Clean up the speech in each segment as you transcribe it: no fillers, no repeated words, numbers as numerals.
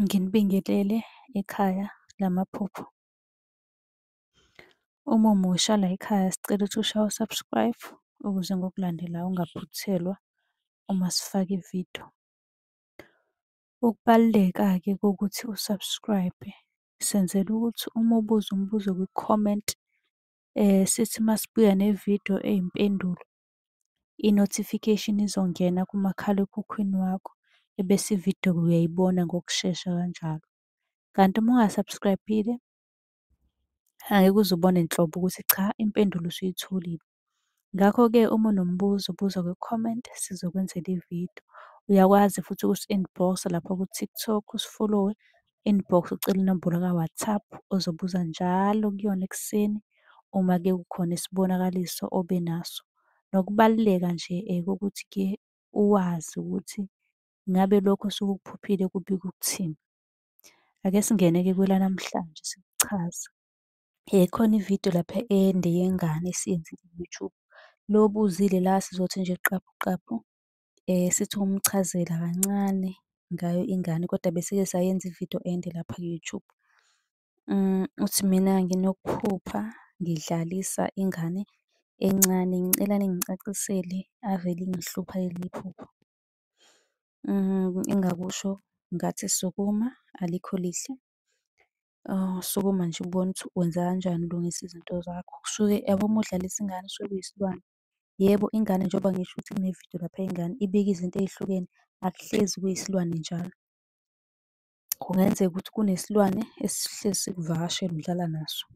Nginibingelele ekhaya lamaphupho. Uma umusha la ekhaya sicela ukuthi ushaye u-subscribe ukuze ngokulandelayo ungaphuthelwa uma sifaka ividiyo. Ukubaluleka-ke kokuthi u-subscribe senzela ukuthi uma ubuza umbuzo kwi-comment sithi masibuya nevidiyo eyimpendulo, i-notification izongena kumakhalekhukhwini wakho ebese ividiyo uyayibona ngokushesha kanjalo. Kanti uma unga-subscribe-ile angeke uze ubone nhlobo ukuthi cha impendulo usuyitholile. Ngakho-ke uma unombuzo buza kwi-comment sizokwenzela ividiyo. Uyakwazi futhi ukusi-inbox-a lapha ku-TikTok usi-follow-we, inbox ucele inombolo ka-WhatsApp ozobuza njalo kuyona ekuseni uma-ke kukhona isibonakaliso obenaso. Nokubaluleka nje kokuthi-ke uwazi ukuthi ngabe lokho osuke ukuphuphile kubika ukuthini. Ake singene-ke kwelanamhlanje sikuchaze. Khona ividiyo lapha ende yengane esiyenzile ku-YouTube. Lo obuzile la sizothi nje qabu qabu sithi ukumchazela kancane ngayo ingane kodwa bese-ke sayenza ividiyo ende lapha ku-YouTube. Uthi mina nginokuphupha ngidlalisa ingane encane ngicela ningicacisele ave lingihlupha leli phupho. Engingakusho ngathi sukuma alikho lihle. Sukuma nje ubone ukuthi wenza kanjani ulungisa izinto zakho. Kusuke yabo uma udlalisa ingane kusuke kuyisilwane. Yebo, ingane njengoba ngisho ukuthi kunevidiyo lapha yengane ibika izinto ey'hlukene, akuhlezi kuyisilwane njalo. Kungenzeka ukuthi kunesilwane esihlezi sikuvakashela udlala naso.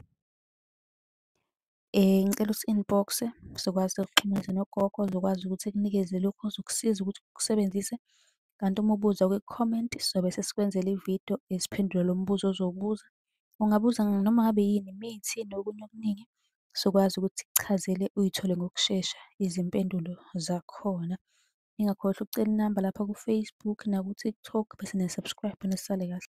Ngicela usi-inbox-e sizokwazi ukuxhumana nogogo ozokwazi ukuthi ekunikeze lokhu ozokusiza ukuthi ukusebenzise. Kanti uma ubuza kwi-comment sizobe sesikwenzela ividiyo esiphendula lo mbuzo ozowubuza. Ungabuza noma ngabe yini, imithi nokunye okuningi sizokwazi ukuthi sikuchazele uy'thole ngokushesha izimpendulo zakhona. Ningakhohlwa ukucela inamba lapha ku-Facebook naku-TikTok bese niya-subscribe-a nisale kahle.